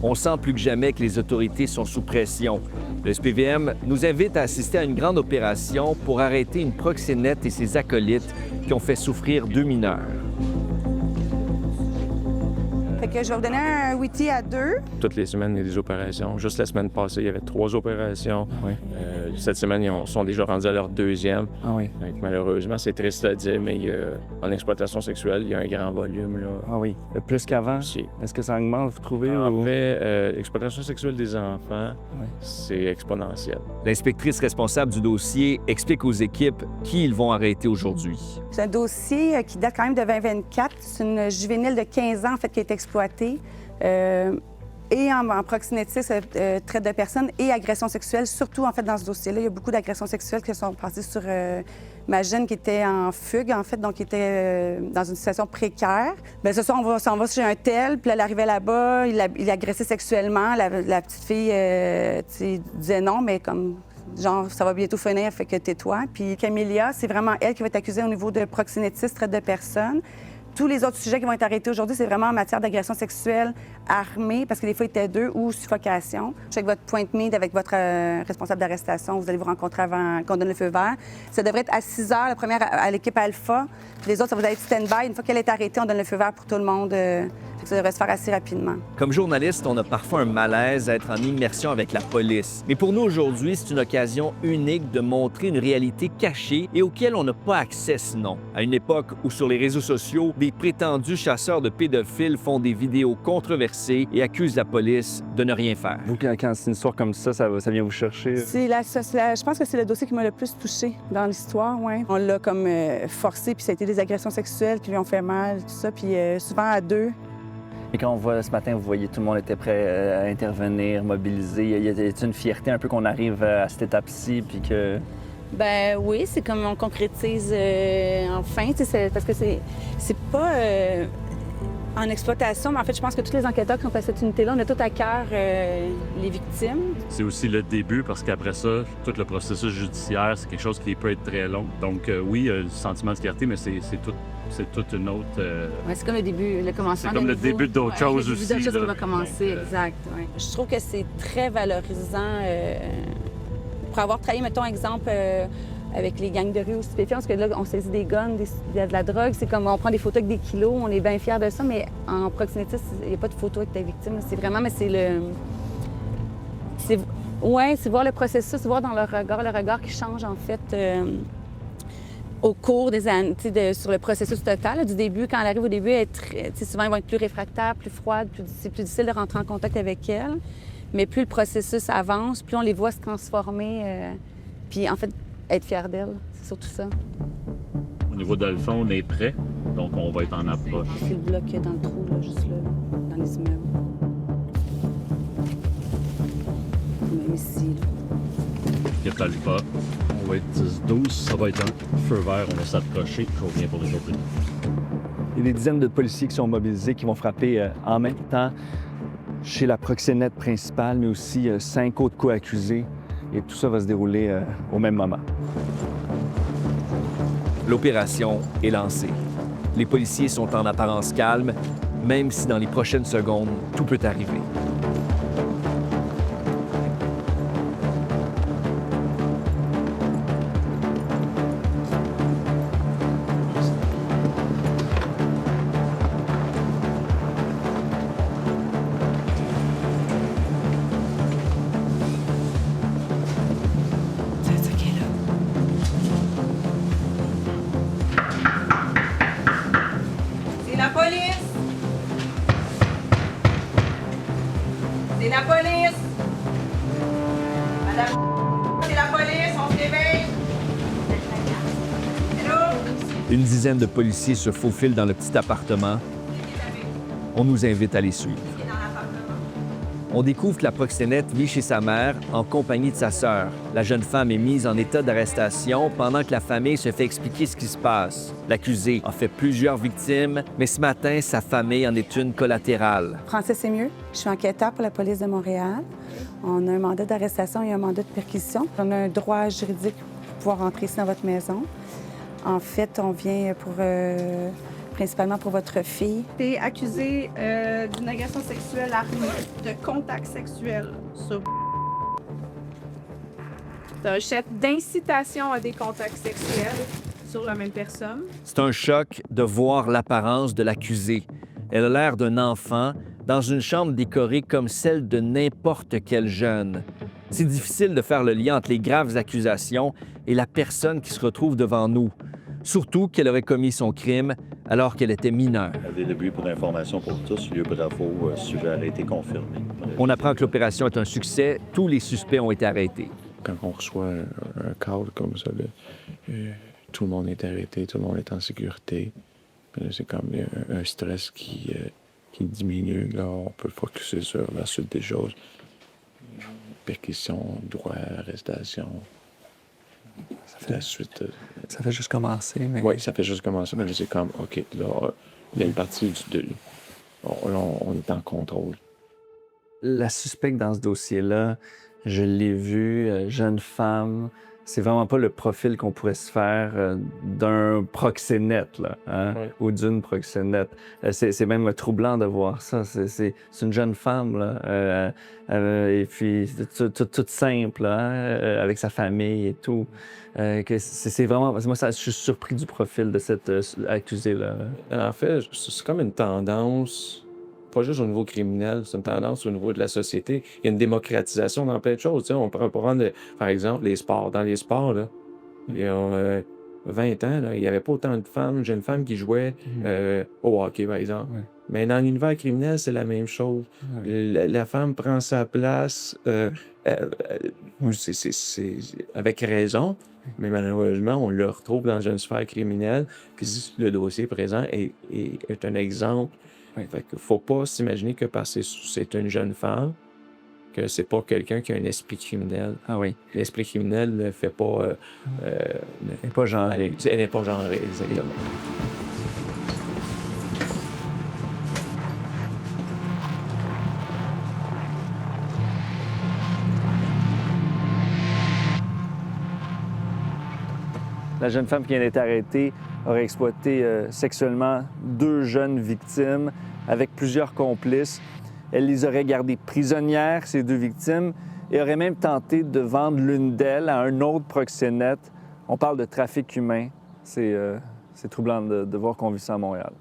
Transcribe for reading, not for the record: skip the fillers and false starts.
On sent plus que jamais que les autorités sont sous pression. Le SPVM nous invite à assister à une grande opération pour arrêter une proxénète et ses acolytes qui ont fait souffrir 2 mineurs. Fait que je vais vous donner un wheatie à 2. Toutes les semaines, il y a des opérations. Juste la semaine passée, il y avait 3 opérations. Oui. Cette semaine, ils sont déjà rendus à leur 2e. Ah oui. Donc, malheureusement, c'est triste à dire, mais en exploitation sexuelle, il y a un grand volume. Là. Ah oui. Plus qu'avant? Aussi. Est-ce que ça augmente, vous trouvez? En fait, l'exploitation sexuelle des enfants, Oui. c'est exponentiel. L'inspectrice responsable du dossier explique aux équipes qui ils vont arrêter aujourd'hui. C'est un dossier qui date quand même de 2024. C'est une juvénile de 15 ans, en fait, qui a été exploitée. Et en proxénétisme, traite de personnes et agression sexuelle, surtout, en fait, dans ce dossier-là. Il y a beaucoup d'agressions sexuelles qui sont passées sur ma jeune qui était en fugue, en fait, donc qui était dans une situation précaire. Bien, ce soir, on s'en va chez un tel, puis là, elle arrivait là-bas, il agressait sexuellement. La petite fille, tu sais, disait non, mais comme... Genre, ça va bientôt finir, fait que tais-toi. Puis Camilla, c'est vraiment elle qui va être accusée au niveau de proxénétisme, traite de personnes. Tous les autres sujets qui vont être arrêtés aujourd'hui, c'est vraiment en matière d'agression sexuelle armée, parce que des fois, il était 2, ou suffocation. Avec votre point de mide, avec votre responsable d'arrestation, vous allez vous rencontrer avant qu'on donne le feu vert. Ça devrait être à 6 heures, la première à l'équipe Alpha. Puis les autres, ça va être stand-by. Une fois qu'elle est arrêtée, on donne le feu vert pour tout le monde. Ça devrait se faire assez rapidement. Comme journaliste, on a parfois un malaise à être en immersion avec la police. Mais pour nous aujourd'hui, c'est une occasion unique de montrer une réalité cachée et auquel on n'a pas accès sinon. À une époque où sur les réseaux sociaux, des prétendus chasseurs de pédophiles font des vidéos controversées et accusent la police de ne rien faire. Vous, quand c'est une histoire comme ça vient vous chercher? Je pense que c'est le dossier qui m'a le plus touchée dans l'histoire, oui. On l'a comme forcé, puis ça a été des agressions sexuelles qui lui ont fait mal, tout ça, puis souvent à 2. Et quand on voit ce matin, vous voyez, tout le monde était prêt à intervenir, mobilisé. Y a une fierté un peu qu'on arrive à cette étape-ci, puis que... Ben oui, c'est comme on concrétise enfin, parce que c'est pas en exploitation, mais en fait, je pense que tous les enquêteurs qui sont à cette unité-là, on a tout à cœur les victimes. C'est aussi le début, parce qu'après ça, tout le processus judiciaire, c'est quelque chose qui peut être très long. Donc oui, le sentiment de fierté, mais c'est toute une autre... Ouais, c'est comme le début, le commencement. C'est comme le début d'autres choses aussi. C'est le début d'autres choses là. qui va commencer, Donc, exact. Ouais. Je trouve que c'est très valorisant pour avoir travaillé, mettons, exemple, avec les gangs de rue ou stupéfiants, parce que là, on saisit des guns, de la drogue, c'est comme on prend des photos avec des kilos, on est bien fiers de ça, mais en proxénétisme, il n'y a pas de photo avec ta victime. C'est vraiment, mais c'est le... Ouais, c'est voir le processus, voir dans leur regard, le regard qui change, en fait, au cours des années, sur le processus total. Là, du début, quand elle arrive au début, souvent, ils vont être plus réfractaires, plus froides, c'est plus difficile de rentrer en contact avec elle. Mais plus le processus avance, plus on les voit se transformer, puis en fait, être fiers d'elle. C'est surtout ça. Au niveau d'Alpha, on est prêt, donc on va être en approche. C'est le bloc dans le trou, là, juste là, dans les immeubles. Même ici, là. Équipe Alpha, on va être 10-12, ça va être un feu vert, on va s'approcher, je reviens pour les autres. Il y a des dizaines de policiers qui sont mobilisés, qui vont frapper en même temps chez la proxénète principale, mais aussi 5 autres co-accusés. Et tout ça va se dérouler au même moment. L'opération est lancée. Les policiers sont en apparence calmes, même si dans les prochaines secondes, tout peut arriver. C'est la police! C'est la police! Madame, c'est la police, on se réveille! Hello? Une dizaine de policiers se faufilent dans le petit appartement. On nous invite à les suivre. On découvre que la proxénète vit chez sa mère en compagnie de sa sœur. La jeune femme est mise en état d'arrestation pendant que la famille se fait expliquer ce qui se passe. L'accusé a fait plusieurs victimes, mais ce matin, sa famille en est une collatérale. Français, c'est mieux. Je suis enquêteur pour la police de Montréal. On a un mandat d'arrestation et un mandat de perquisition. On a un droit juridique pour pouvoir rentrer ici dans votre maison. En fait, on vient pour principalement pour votre fille. T'es accusé d'une agression sexuelle armée, de contact sexuel sur... T'as un chef d'incitation à des contacts sexuels sur la même personne. C'est un choc de voir l'apparence de l'accusée. Elle a l'air d'un enfant dans une chambre décorée comme celle de n'importe quel jeune. C'est difficile de faire le lien entre les graves accusations et la personne qui se retrouve devant nous. Surtout qu'elle aurait commis son crime alors qu'elle était mineure. Dès le but pour information pour tous, lieu bravo, sujet a été confirmé. On apprend que l'opération est un succès. Tous les suspects ont été arrêtés. Quand on reçoit un cadre comme ça, là, tout le monde est arrêté, tout le monde est en sécurité. Là, c'est comme un stress qui diminue. Là, on peut focusser sur la suite des choses. Perquisition, droit, arrestation. La suite. Ça fait juste commencer, mais... Oui, ça fait juste commencer, mais là, c'est comme, OK, là, il y a une partie on est en contrôle. La suspecte dans ce dossier-là, je l'ai vue, jeune femme. C'est vraiment pas le profil qu'on pourrait se faire d'un proxénète, là, hein, Ouais. ou d'une proxénète. C'est même troublant de voir ça. C'est une jeune femme, là, et puis toute simple, hein, avec sa famille et tout. Que c'est vraiment... Moi, je suis surpris du profil de cette accusée-là. En fait, c'est comme une tendance, pas juste au niveau criminel, c'est une tendance au niveau de la société. Il y a une démocratisation dans plein de choses. Tu sais, on peut prendre, par exemple, les sports. Dans les sports, là, il y a 20 ans, là, il n'y avait pas autant de femmes, jeunes femmes qui jouaient au hockey, par exemple. Ouais. Mais dans l'univers criminel, c'est la même chose. Ouais. La femme prend sa place c'est avec raison, mais malheureusement, on le retrouve dans une sphère criminelle. Puis le dossier présent est un exemple. Oui. Fait qu'il faut pas s'imaginer que parce que c'est une jeune femme, que c'est pas quelqu'un qui a un esprit criminel. Ah oui. L'esprit criminel ne fait pas... Elle n'est pas genrée. Elle n'est pas genrée, exactement. La jeune femme qui vient d'être arrêtée aurait exploité sexuellement 2 jeunes victimes avec plusieurs complices. Elle les aurait gardées prisonnières, ces 2 victimes, et aurait même tenté de vendre l'une d'elles à un autre proxénète. On parle de trafic humain. C'est troublant de voir qu'on vit ça à Montréal.